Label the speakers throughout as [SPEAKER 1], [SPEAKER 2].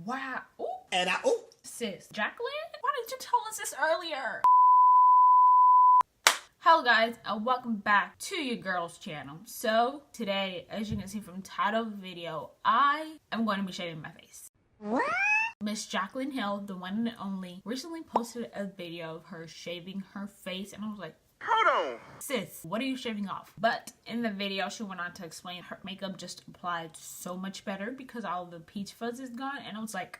[SPEAKER 1] Wow. Ooh.
[SPEAKER 2] And
[SPEAKER 1] Sis, Jacqueline? Why didn't you tell us this earlier? Hello guys, and welcome back to your girl's channel. So today, as you can see from the title of the video, I am going to be shaving my face.
[SPEAKER 2] What?
[SPEAKER 1] Miss Jacqueline Hill, the one and only, recently posted a video of her shaving her face, and I was like,
[SPEAKER 2] Hold on.
[SPEAKER 1] sis, what are you shaving off? But in the video, she went on to explain her makeup just applied so much better because all the peach fuzz is gone. And I was like,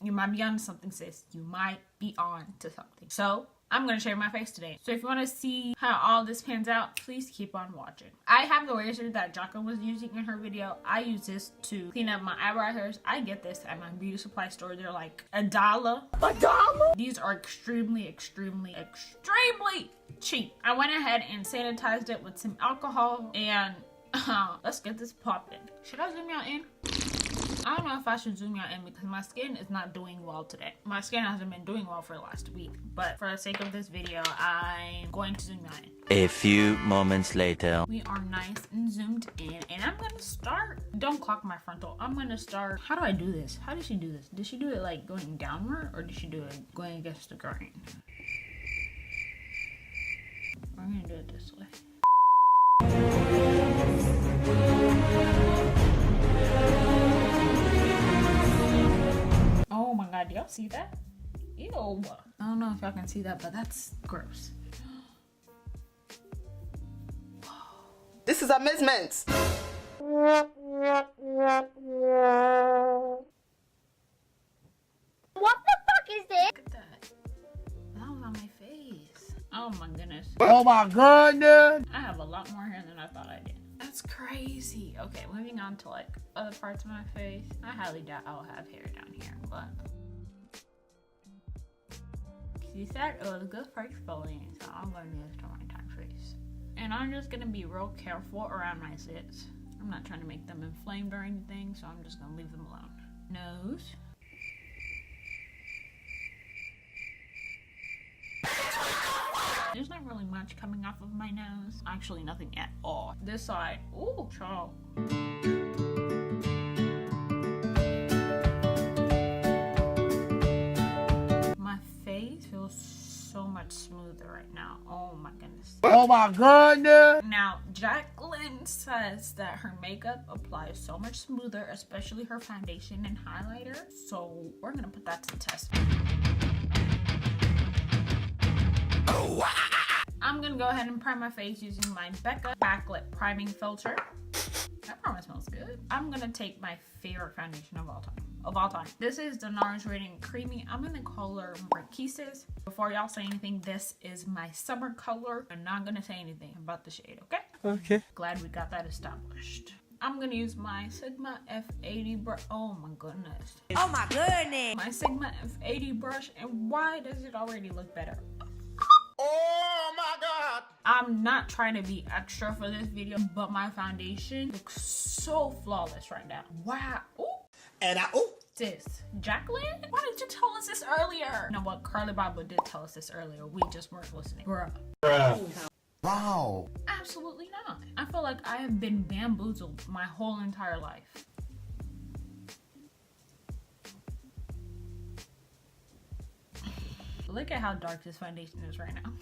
[SPEAKER 1] you might be on to something, sis. You might be on to something. So I'm going to shave my face today. So if you want to see how all this pans out, please keep on watching. I have the razor that Jacqueline was using in her video. I use this to clean up my eyebrow hairs. I get this at my beauty supply store. They're like $1.
[SPEAKER 2] $1?
[SPEAKER 1] These are extremely cheap. I went ahead and sanitized it with some alcohol and let's get this popping. Should I zoom y'all in? I don't know if I should zoom y'all in because my skin is not doing well today. My skin hasn't been doing well for the last week, but for the sake of this video, I'm going to zoom y'all in.
[SPEAKER 3] A few moments later.
[SPEAKER 1] We are nice and zoomed in, and I'm gonna start. Don't clock my frontal. I'm gonna start. How do I do this? How did she do this? Did she do it like going downward, or did she do it going against the grain? We're gonna do it this way. Oh my god, do y'all see that? Ew. I don't know if y'all can see that, but that's gross.
[SPEAKER 2] This is amusement.
[SPEAKER 4] What the fuck is this?
[SPEAKER 1] Look at that. That was on my face. Oh my goodness.
[SPEAKER 2] Oh my goodness.
[SPEAKER 1] I have a lot more hair than I thought I did. That's crazy. Okay, moving on to like other parts of my face. I highly doubt I'll have hair down here, but she said it was good for exfoliating, so I'm gonna use it to my entire face. And I'm just gonna be real careful around my zits. I'm not trying to make them inflamed or anything, so I'm just gonna leave them alone. Nose. There's not really much coming off of my nose. Actually, nothing at all. This side, ooh, child. My face feels so much smoother right now. Oh my goodness.
[SPEAKER 2] Oh my goodness.
[SPEAKER 1] Now, Jacqueline says that her makeup applies so much smoother, especially her foundation and highlighter. So we're gonna put that to the test. I'm gonna go ahead and prime my face using my Becca Backlit Priming Filter. That probably smells good. I'm gonna take my favorite foundation of all time. This is the NARS Radiant Creamy. I'm in the color Marquises. Before y'all say anything, this is my summer color. I'm not gonna say anything about the shade, okay?
[SPEAKER 2] Okay.
[SPEAKER 1] Glad we got that established. I'm gonna use my Sigma F80 brush. Oh my goodness.
[SPEAKER 5] Oh my goodness.
[SPEAKER 1] My Sigma F80 brush, and why does it already look better?
[SPEAKER 2] Oh my god.
[SPEAKER 1] I'm not trying to be extra for this video, but my foundation looks so flawless right now. Wow. Ooh.
[SPEAKER 2] And
[SPEAKER 1] Sis, Jacqueline? Why didn't you tell us this earlier? You know what? Carly Bible did tell us this earlier. We just weren't listening. Bruh.
[SPEAKER 2] Wow.
[SPEAKER 1] Absolutely not. I feel like I have been bamboozled my whole entire life. Look at how dark this foundation is right now.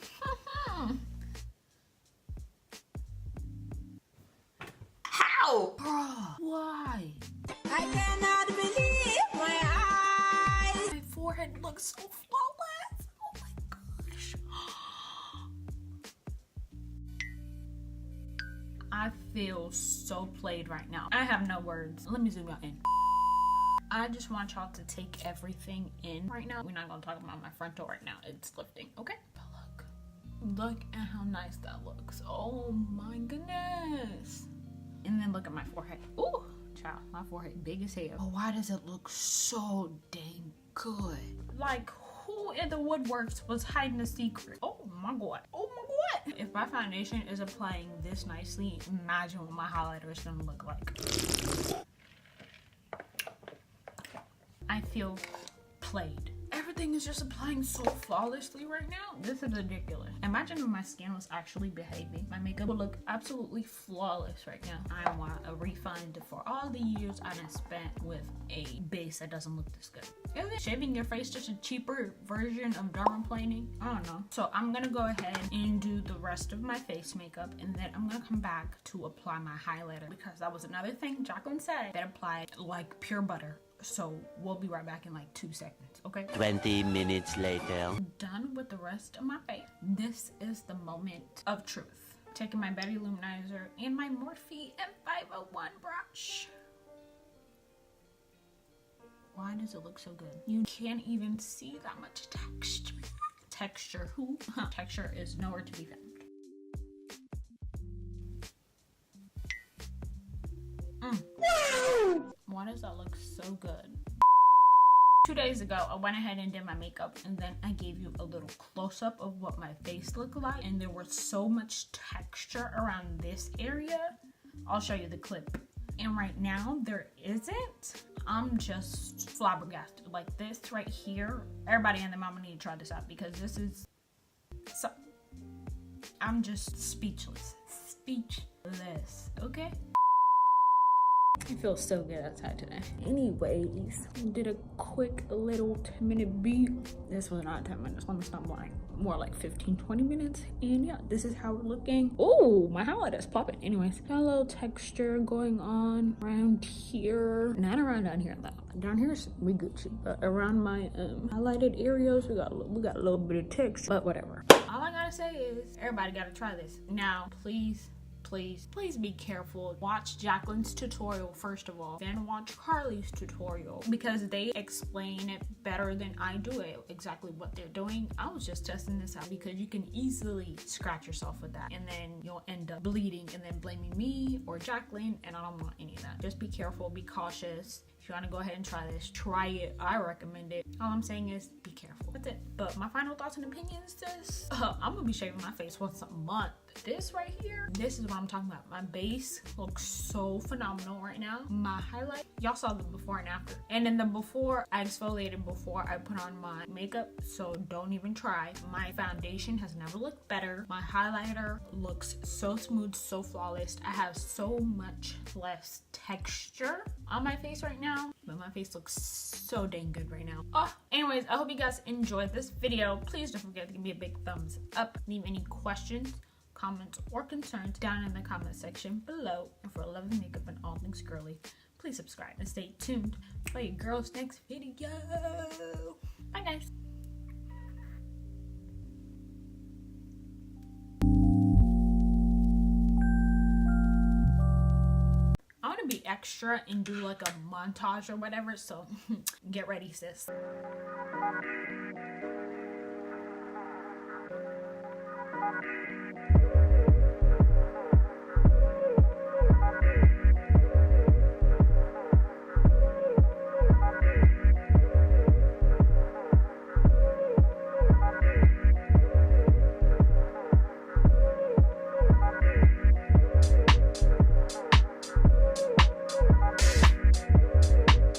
[SPEAKER 2] How?
[SPEAKER 1] Bruh, why?
[SPEAKER 5] I cannot believe my eyes.
[SPEAKER 1] My forehead looks so flawless. Oh my gosh. I feel so played right now. I have no words. Let me zoom out in. I just want y'all to take everything in right now. We're not gonna talk about my frontal right now. It's lifting, okay? But look at how nice that looks. Oh my goodness. And then look at my forehead. Ooh, child, my forehead big as hell. Oh, why does it look so dang good? Like, who in the woodworks was hiding a secret? Oh my god. Oh my god. If my foundation is applying this nicely, imagine what my highlighter is gonna look like. I feel played. Everything everything is just applying so flawlessly right now. This is ridiculous. Imagine if my skin was actually behaving. My makeup would look absolutely flawless right now. I want a refund for all the years I done spent with a base that doesn't look this good. Isn't shaving your face just a cheaper version of dermaplaning? I don't know. So I'm gonna go ahead and do the rest of my face makeup, and then I'm gonna come back to apply my highlighter, because that was another thing Jacqueline said that applied like pure butter. So we'll be right back in like 2 seconds, okay?
[SPEAKER 3] 20 minutes later.
[SPEAKER 1] Done with the rest of my face. This is the moment of truth. Taking my Betty Luminizer and my Morphe M501 brush. Why does it look so good? You can't even see that much texture. Texture, who? Texture is nowhere to be found. Why does that look so good? 2 days ago, I went ahead and did my makeup, and then I gave you a little close-up of what my face looked like, and there was so much texture around this area. I'll show you the clip. And right now, there isn't. I'm just flabbergasted. Like this right here. Everybody and their mama need to try this out, because this is so... I'm just speechless. Speechless, okay? I feel so good outside today. Anyways, did a quick little 10-minute beat. This was not 10 minutes, let me stop lying. More like 15-20 minutes. And yeah, this is how we're looking. Oh, my highlight is popping. Anyways, got a little texture going on around here. Not around down here though. Down here is we Gucci, but around my highlighted areas, we got a little bit of texture, but whatever. All I gotta say is everybody gotta try this. Now, please be careful. Watch Jacqueline's tutorial first of all, then watch Carly's tutorial, because they explain it better than I do it, exactly what they're doing. I was just testing this out because you can easily scratch yourself with that, and then you'll end up bleeding and then blaming me or Jacqueline, and I don't want any of that. Just be careful, be cautious. If you want to go ahead and try this, try it. I recommend it. All I'm saying is be careful. That's it. But my final thoughts and opinions is I'm gonna be shaving my face once a month. This right here, this is what I'm talking about. My base looks so phenomenal right now. My highlight, y'all saw the before and after. And in the before, I exfoliated before I put on my makeup, so don't even try. My foundation has never looked better. My highlighter looks so smooth, so flawless. I have so much less texture on my face right now, but my face looks so dang good right now. Anyways, I hope you guys enjoyed this video. Please don't forget to give me a big thumbs up. Leave any questions, comments, or concerns down in the comment section below. And for lovely makeup and all things girly, please subscribe and stay tuned for your girl's next video. Bye guys. I want to be extra and do like a montage or whatever, so get ready, sis.